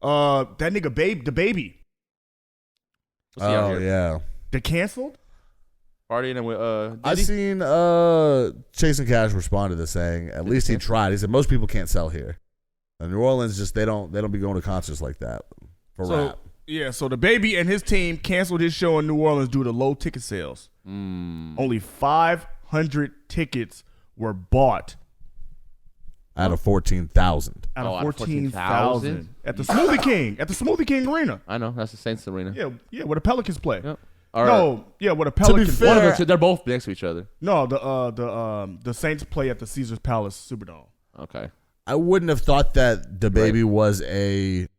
That nigga DaBaby. Oh yeah. They canceled. Partying with I seen Chasing Cash responded to saying at least he tried. He said most people can't sell here. In New Orleans, just they don't be going to concerts like that for rap. Yeah, so DaBaby and his team canceled his show in New Orleans due to low ticket sales. Only 500 tickets were bought. Out of 14,000. Out of 14,000 at the Smoothie King, at the Smoothie King Arena. I know that's the Saints Arena. Yeah, where the Pelicans play. Yep. Where the Pelicans. fair, One of them, they're both next to each other. No, the Saints play at the Caesars Palace Superdome. Okay. I wouldn't have thought that DaBaby was a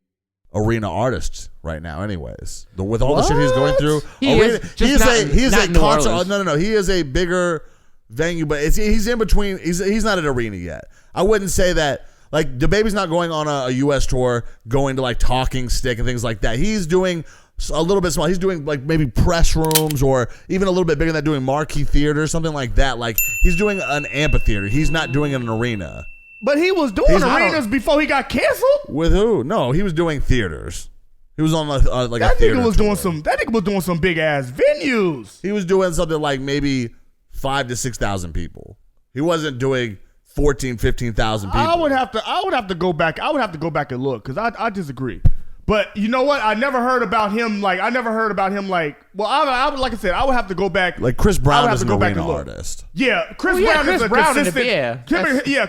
arena artist right now. Anyways, with all the shit he's going through, he is a concert. No. He is a bigger venue, but he's in between. He's not at arena yet. I wouldn't say that. Like DaBaby's not going on a U.S. tour, going to like Talking Stick and things like that. He's doing a little bit small. He's doing like maybe press rooms or even a little bit bigger than that, doing marquee theater, something like that. Like he's doing an amphitheater. He's not doing an arena. But he was doing arenas before he got canceled. With who? No, he was doing theaters. He was on like that a theater. That nigga was doing some big ass venues. He was doing something like maybe 5,000 to 6,000 people. He wasn't doing 14,000, 15,000 people. I would have to go back. I would have to go back and look because I disagree. But you know what? I never heard about him. Well, I would, like I said, I would have to go back. Like Chris Brown is an arena artist. Yeah, Chris Brown is a consistent.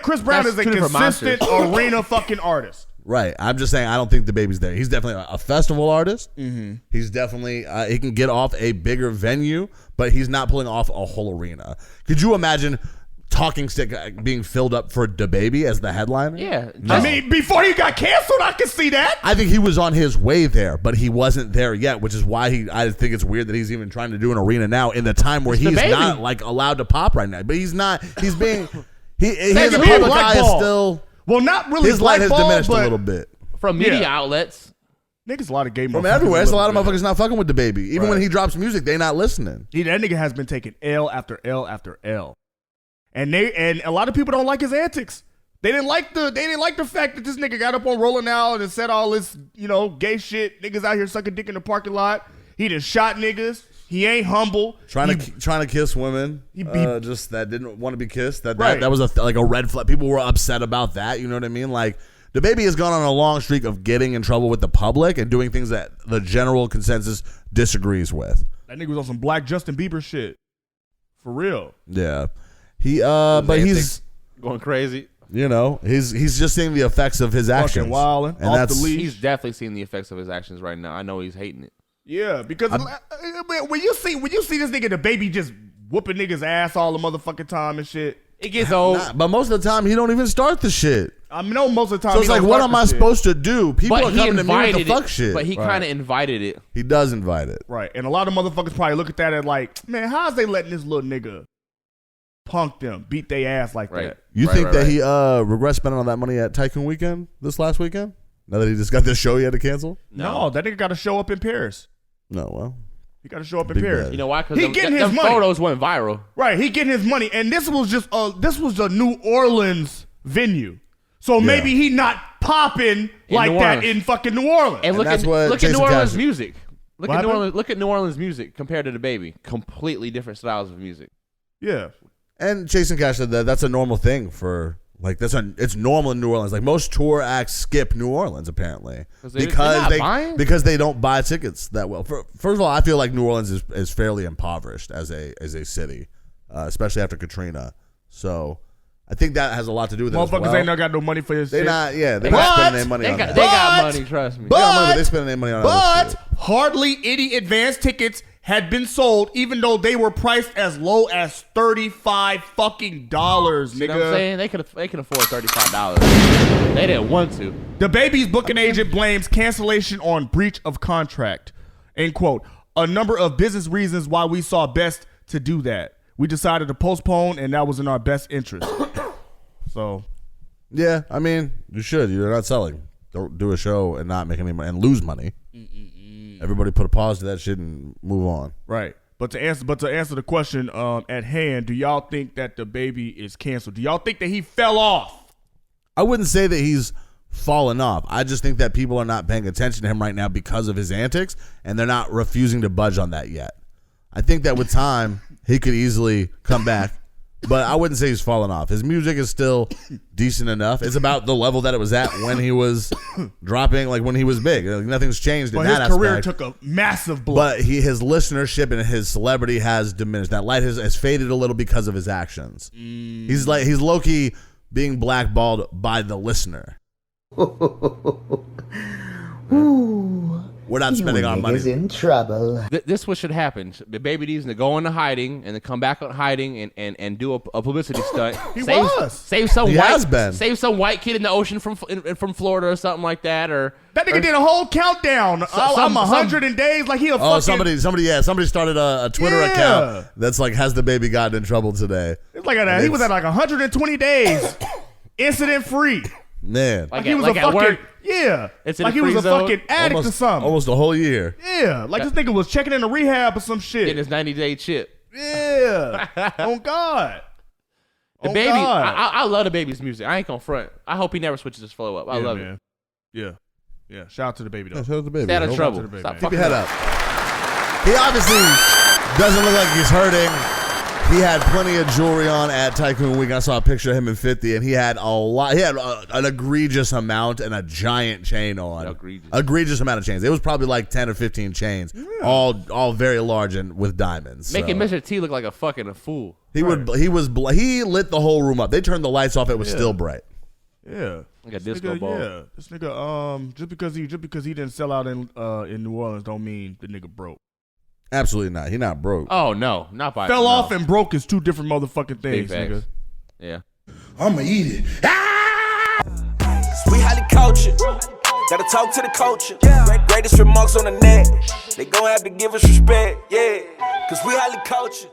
Chris Brown is a consistent arena fucking artist. Right. I'm just saying I don't think DaBaby's there. He's definitely a festival artist. Mm-hmm. He's definitely he can get off a bigger venue, but he's not pulling off a whole arena. Could you imagine Talking Stick being filled up for DaBaby as the headliner? Yeah. I mean, before he got canceled, I could see that. I think he was on his way there, but he wasn't there yet, which is why I think it's weird that he's even trying to do an arena now in the time where he's not like allowed to pop right now. But he's not. He's being he in the public eye is still. Well, not really. His light has diminished a little bit from media outlets. Niggas a lot of gay from everywhere. There's a lot of motherfuckers not fucking with DaBaby. Even when he drops music, they not listening. That nigga has been taking L after L after L. And a lot of people don't like his antics. They didn't like the fact that this nigga got up on Rolling Out and said all this, gay shit. Niggas out here sucking dick in the parking lot. He done shot niggas. He ain't humble. Trying to kiss women. Just that didn't want to be kissed. That was a red flag. People were upset about that. You know what I mean? Like DaBaby has gone on a long streak of getting in trouble with the public and doing things that the general consensus disagrees with. That nigga was on some Black Justin Bieber shit. For real. Yeah. But he's going crazy. He's just seeing the effects of his actions. Wilding, and off the leash. He's definitely seeing the effects of his actions right now. I know he's hating it. Yeah, because when you see this nigga DaBaby just whooping niggas ass all the motherfucking time and shit, it gets old. But most of the time, he don't even start the shit. I know most of the time. So it's like, what am I supposed to do? People are coming to me with the fuck shit. But he kind of invited it. He does invite it. Right, and a lot of motherfuckers probably look at that and like, man, how's they letting this little nigga punk them, beat their ass like that? You think that he regrets spending all that money at Tycoon Weekend this last weekend? Now that he just got this show he had to cancel? No, that nigga got to show up in Paris. No, well. He got to show up in Paris. Bad. You know why? Because he getting his money. Photos went viral. Right, he getting his money. And this was a New Orleans venue. So maybe he not popping like that in fucking New Orleans. And look at New Orleans music. Look at New Orleans music compared to DaBaby. Completely different styles of music. Yeah. And Chasing Cash said that's a normal thing for it's normal in New Orleans. Like most tour acts skip New Orleans apparently because they don't buy tickets that well. First of all, I feel like New Orleans is fairly impoverished as a city, especially after Katrina. So I think that has a lot to do with it. Motherfuckers ain't not got no money for this shit. They're not spending their money on that. They got money, trust me. They're spending their money on other shit. Hardly any advance tickets had been sold, even though they were priced as low as $35 fucking dollars, nigga. You know what I'm saying? They can afford $35. They didn't want to. DaBaby's booking agent blames cancellation on breach of contract. End quote. A number of business reasons why we saw best to do that. We decided to postpone, and that was in our best interest. So, yeah, I mean, you should. You're not selling. Don't do a show and not make any money and lose money. Everybody put a pause to that shit and move on. Right. But to answer the question at hand, do y'all think that DaBaby is canceled? Do y'all think that he fell off? I wouldn't say that he's fallen off. I just think that people are not paying attention to him right now because of his antics, and they're not refusing to budge on that yet. I think that with time, he could easily come back, but I wouldn't say he's fallen off. His music is still decent enough. It's about the level that it was at when he was dropping, like when he was big. Like, nothing's changed in that aspect. His career took a massive blow. But his listenership and his celebrity has diminished. That light has faded a little because of his actions. He's low-key being blackballed by the listener. We're not spending our money. He's in trouble. This what should happen. The Baby D's to go into hiding and then come back out hiding and do a publicity stunt. Save some white kid in the ocean from Florida or something like that. Or that nigga did a whole countdown. I'm 100 days. Like he a fucking. Somebody started a Twitter account that's like, has the baby gotten in trouble today? It's like he was at like 120 days, incident free. Man, like he was a fucking it's like he was a fucking addict or something. Almost a whole year. Yeah, like this nigga was checking into rehab or some shit. In his 90-day chip. Yeah. Oh God. The Baby. I love the Baby's music. I ain't gonna front. I hope he never switches his flow up. I love it. Yeah. Shout out to the Baby though. Shout out to the Baby. Stay out of trouble. Stop Keep your head up. He obviously doesn't look like he's hurting. He had plenty of jewelry on at Tycoon Week. I saw a picture of him and 50, and he had a lot. He had an egregious amount and a giant chain on. Egregious amount of chains. It was probably like 10 or 15 chains, all very large and with diamonds. Making Mr. T look like a fucking fool. He lit the whole room up. They turned the lights off. It was still bright. Yeah, like a disco ball. Yeah, this nigga. Just because he didn't sell out in New Orleans don't mean the nigga broke. Absolutely not. He not broke. Oh no, not by fell off and broke is two different motherfucking things, nigga. Yeah. I'ma eat it. We highly cultured. Gotta talk to the culture. Greatest remarks on the net. They gon' have to give us respect. Yeah. Cause we highly cultured.